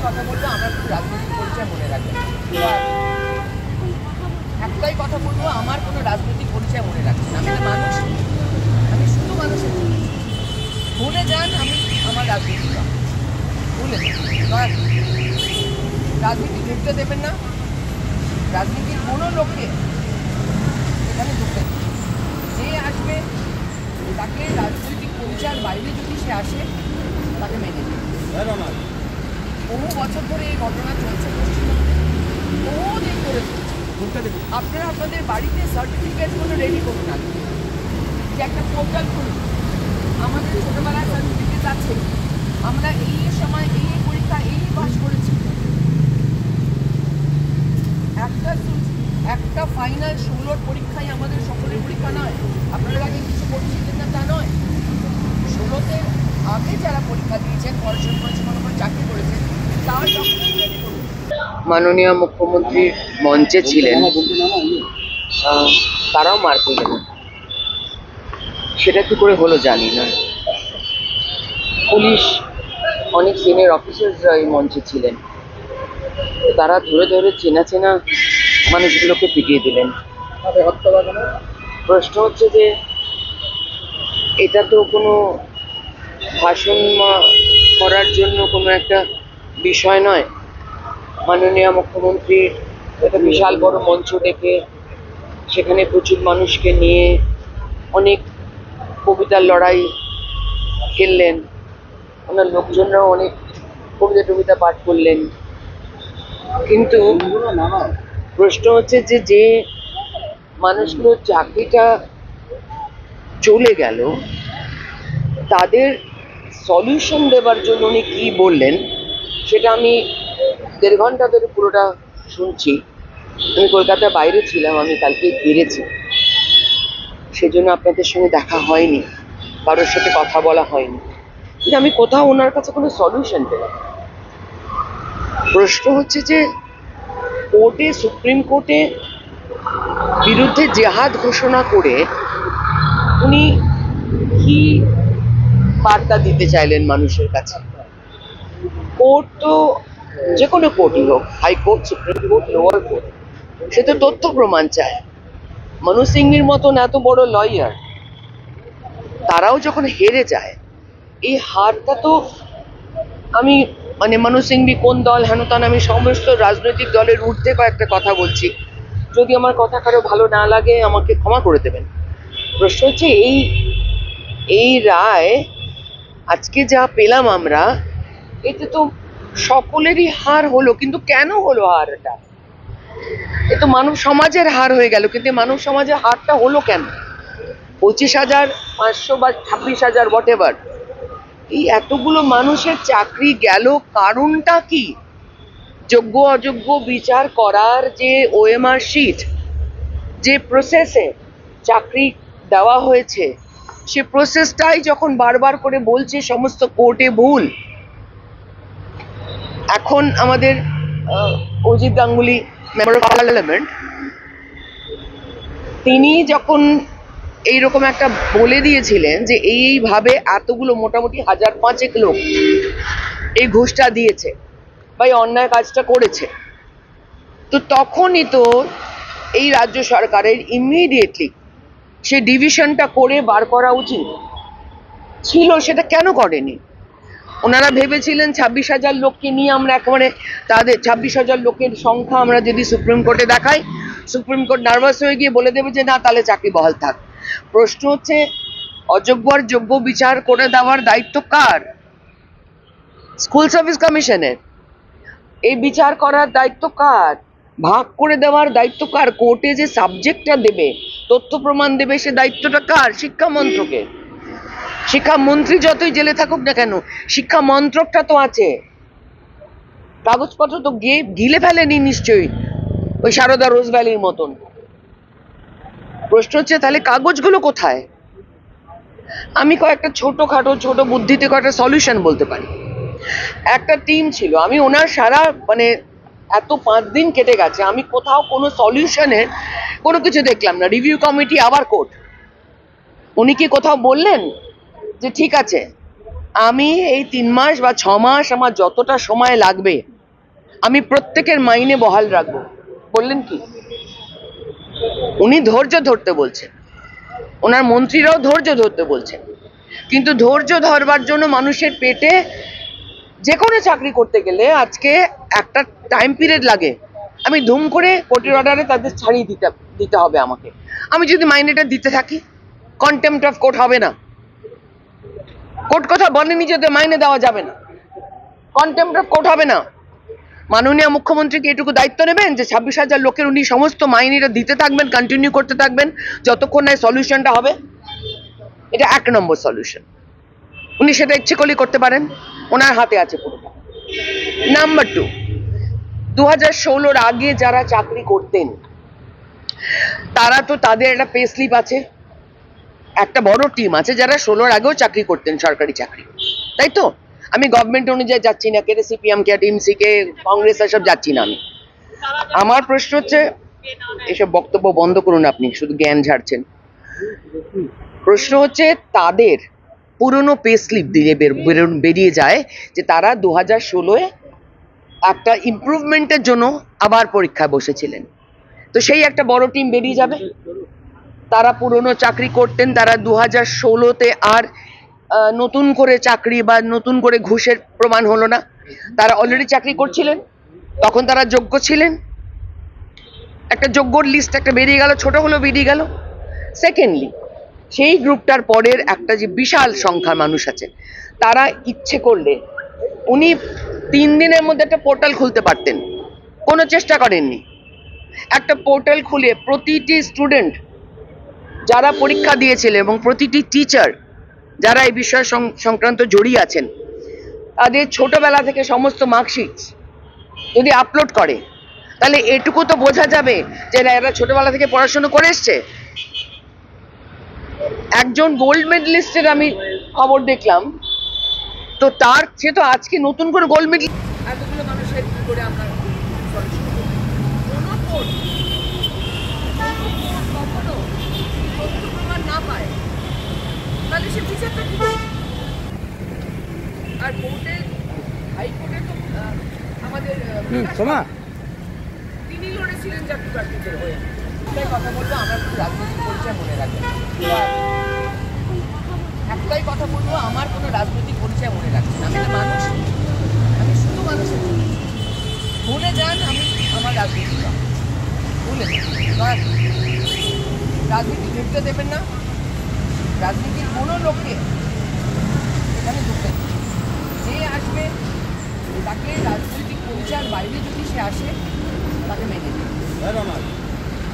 কথা বলবো, আমার কোনো রাজনৈতিক পরিচয় মনে রাখবেন। একটাই কথা বলবো, আমার কোনো রাজনৈতিক পরিচয় মনে রাখবেন। আমি তো মানুষ, আমি শুধু মানুষের জন্য। ভুলে যান আমি আমার রাজনীতি ভুলে যান, রাজনীতি ঢুকতে দেবেন না। রাজনীতির কোনো লোককে এখানে ঢুকতে, যে আসবে তাকে রাজনৈতিক পরিচয়ের বাইরে যদি সে আসে তাকে মেনে নেবে। বহু বছর ধরে এই ঘটনা চলছে পশ্চিমবঙ্গে, বহুদিন ধরে চলছে। আপনারা আপনাদের বাড়িতে সার্টিফিকেটগুলো রেডি করুন, আগে যে একটা পোর্টাল খুলুন, আমাদের ছোটোবেলায় সার্টিফিকেট আছে, আমরা এই সময় এই পরীক্ষা এই পাস করেছি। একটা ফাইনাল 16 পরীক্ষাই আমাদের সকলের পরীক্ষা নয়। আপনারা আগে কিছু করছিলেন না তা নয়, 16তে আগে যারা পরীক্ষা দিয়েছেন, পড়াশোনা করেছেন, মনে করে চাকরি করেছেন, তার ডকুমেন্ট রেডি করুন। মাননীয় মুখ্যমন্ত্রী মঞ্চে ছিলেন, তারাও মার পেলেন, সেটা কি করে হলো জানি না। পুলিশ অনেক সিনিয়র অফিসাররা এই মঞ্চে ছিলেন, তারা ধরে ধরে চেনা চেনা মানুষগুলোকে পিটিয়ে দিলেন। প্রশ্ন হচ্ছে যে এটা তো কোনো ভাষণ করার জন্য কোনো একটা বিষয় নয়। মাননীয় মুখ্যমন্ত্রীর একটা বিশাল বড় মঞ্চ ডেকে সেখানে প্রচুর মানুষকে নিয়ে অনেক কবিতার লড়াই খেললেন, ওনার লোকজনরাও অনেক কবিতা পাঠ করলেন। কিন্তু প্রশ্ন হচ্ছে যে যে মানুষগুলোর চাকরিটা চলে গেল, তাদের সলিউশন দেবার জন্য উনি কি বললেন সেটা আমি 1.5 ঘন্টা ধরে পুরোটা শুনছি। আমি কলকাতার বাইরে ছিলাম, আমি কালকে ফিরেছি, সেজন্য আপনাদের সঙ্গে দেখা হয়নি, কারোর সাথে কথা বলা হয়নি, কিন্তু আমি কোথাও ওনার কাছে কোনো সলিউশন পেলাম। প্রশ্ন হচ্ছে যে কোর্টে, সুপ্রিম কোর্টে বিরুদ্ধে জেহাদ ঘোষণা করে উনি কি বার্তা দিতে চাইলেন মানুষের কাছে? কোর্ট তো যে কোনো কোর্টই হোক, high court, supreme court, lower court, সে তো তথ্য প্রমাণ চায়। মনু সিংভির মতন এত বড় লয়ার, তারাও যখন হেরে যায়, এই হারটা তো আমি মনু সিংভি কোন দল হেন তেন, আমি সমস্ত রাজনৈতিক দলের ঊর্ধ্বে কয়েকটা কথা বলছি, যদি আমার কথা কারো ভালো না লাগে আমাকে ক্ষমা করে দেবেন। প্রশ্ন হচ্ছে এই রায় আজকে যা পেলাম আমরা, এতে তো সকলেরই হার হলো, কিন্তু কেন হলো হারটা? এ তো মানব সমাজের হার হয়ে গেল, কিন্তু মানব সমাজের হারটা হলো কেন? 25,500 বা 26,000 হোয়াট এভার, এই এতগুলো মানুষের চাকরি গেল, কারণটা কি? যোগ্য অযোগ্য বিচার করার যে ওএমআর শিট, যে প্রসেসে চাকরি দেওয়া হয়েছে, সে প্রসেসটাই যখন বারবার করে বলছে সমস্ত কোর্টে ভুল। এখন আমাদের Ajit Ganguly, member of parliament, তিনি যখন এইরকম একটা বলে দিয়েছিলেন যে এইভাবে এতগুলো মোটামুটি 1,500 লোক এই ঘুষটা দিয়েছে বা এই অন্যায় কাজটা করেছে, তো তখনই তো এই রাজ্য সরকারের ইমিডিয়েটলি সে ডিভিশনটা করে বার করা উচিত ছিল। সেটা কেন করেনি? ওনারা ভেবেছিলেন 26,000 লোককে নিয়ে আমরা একেবারে তাদের 26,000 লোকের সংখ্যা আমরা যদি সুপ্রিম কোর্টে দেখাই, সুপ্রিম কোর্ট নার্ভাস হয়ে গিয়ে বলে দেবে যে না, তাহলে চাকরি বহাল থাক। প্রশ্ন হচ্ছে অযোগ্য আর যোগ্য বিচার করে দেওয়ার দায়িত্ব কার? স্কুল সার্ভিস কমিশনের। এই বিচার করার দায়িত্ব কার? ভাগ করে দেওয়ার দায়িত্ব কার? কোর্টে যে সাবজেক্টটা দেবে, তথ্য প্রমাণ দেবে, সে দায়িত্বটা কার? শিক্ষা মন্ত্রকের। শিক্ষামন্ত্রী যতই জেলে থাকুক না কেন, শিক্ষা মন্ত্রকটা তো আছে, কাগজপত্র তো গিলে ফেলেনি নিশ্চয়ই ওই সারদা রোজ ভ্যালির মতন। প্রশ্ন হচ্ছে তাহলে কাগজগুলো কোথায়? আমি কয়েকটা ছোট বুদ্ধিতে কয়েকটা সলিউশন বলতে পারি। একটা টিম ছিল, আমি ওনার সারা এত 5 দিন কেটে গেছে, আমি কোথাও কোনো সলিউশনের কোনো কিছু দেখলাম না। রিভিউ কমিটি, আবার কোর্ট। উনি কি কোথাও বললেন যে ঠিক আছে, আমি এই 3 মাস বা 6 মাস আমার যতটা সময় লাগবে আমি প্রত্যেকের মাইনে বহাল রাখবো বললেন কি? উনি ধৈর্য ধরতে বলছেন, ওনার মন্ত্রীরাও ধৈর্য ধরতে বলছেন, কিন্তু ধৈর্য ধরবার জন্য মানুষের পেটে যে কোনো চাকরি করতে গেলে আজকে একটা টাইম পিরিয়ড লাগে। আমি ধুম করে কোর্টের অর্ডারে তাদের ছাড়িয়ে দিতে হবে আমাকে। আমি যদি মাইনেটা দিতে থাকি, কন্টেম্পট অফ কোর্ট হবে না? কোর্ট কথা বলেনি যে মাইনে দেওয়া যাবে না, কন্টেম্পট অফ কোর্ট হবে না। মাননীয় মুখ্যমন্ত্রীকে এটুকু দায়িত্ব নেবেন যে 26,000 লোকের উনি সমস্ত মাইনেটা দিতে থাকবেন, কন্টিনিউ করতে থাকবেন যতক্ষণ না সলিউশনটা হবে। এটা 1 নম্বর সলিউশন। উনি সেটা ইচ্ছে করলেই করতে পারেন, ওনার হাতে আছে পুরোটা। নাম্বার 2, 2016-র আগে যারা চাকরি করতেন তারা তো তাদের একটা পে স্লিপ আছে, একটা বড় টিম আছে যারা 16-র আগেও চাকরি করতেন, সরকারি চাকরি, তাই তো? আমি গভর্নমেন্ট অনুযায়ী যাচ্ছি না, কে সিপিএম কে টিএমসি কে কংগ্রেস এসব যাচ্ছি না আমি। আমার প্রশ্ন হচ্ছে, এসব বক্তব্য বন্ধ করুন, আপনি শুধু জ্ঞান ঝাড়ছেন। প্রশ্ন হচ্ছে তাদের পুরনো পে স্লিপ দিয়ে বেরিয়ে যায় যে তারা 2016-এ একটা ইমপ্রুভমেন্টের জন্য আবার পরীক্ষায় বসেছিলেন। তো সেই একটা বড় টিম বেরিয়ে যাবে। তারা পুরনো চাকরি করতেন, তারা 2016-তে আর নতুন করে চাকরি বা নতুন করে ঘুষের প্রমাণ হলো না, তারা অলরেডি চাকরি করছিলেন, তখন তারা যোগ্য ছিলেন। একটা যোগ্যর লিস্ট একটা বেরিয়ে গেল, ছোট হলেও বেরিয়ে গেল। সেকেন্ডলি, সেই গ্রুপটার পরের একটা যে বিশাল সংখ্যার মানুষ আছে, তারা ইচ্ছে করলে উনি 3 দিনের মধ্যে একটা পোর্টাল খুলতে পারতেন, কোনো চেষ্টা করেননি। একটা পোর্টাল খুলে প্রতিটি স্টুডেন্ট যারা পরীক্ষা দিয়েছিলেন এবং প্রতিটি টিচার যারা এই বিষয় সংক্রান্ত জড়িয়ে আছেন, তাদের ছোটবেলা থেকে সমস্ত মার্কশিট যদি আপলোড করে, তাহলে এটুকু তো বোঝা যাবে যে এরা ছোটবেলা থেকে পড়াশোনা করে এসছে। একজন গোল্ড মেডেলিস্টের আমি খবর দেখলাম, তো সে তো আজকে নতুন করে গোল্ড মেডেল, এতগুলো মানুষের কি করে আমরা না পায়, তাহলে সে বিচারটা কি? আর কোর্টে, হাইকোর্টে তো আমাদের তিনি লড়েছিলেন চাকরি প্রার্থীদের হয়ে। একটাই কথা বলবো, আমার কোনো রাজনৈতিক পরিচয় মনে রাখবেন, একটাই কথা বলবো, আমার কোনো রাজনৈতিক পরিচয় মনে রাখবেন। আমি তো মানুষ, আমি শুধু মানুষের ভুলে যান, আমি আমার রাজনীতি ভুলে যান, রাজনীতি ঢুকতে দেবেন না। রাজনীতির কোনো লোককে এখানে ঢুকতে, যে আসবে তাকে রাজনৈতিক পরিচয়ের বাইরে যদি সে আসে তাকে মেনে নেবে।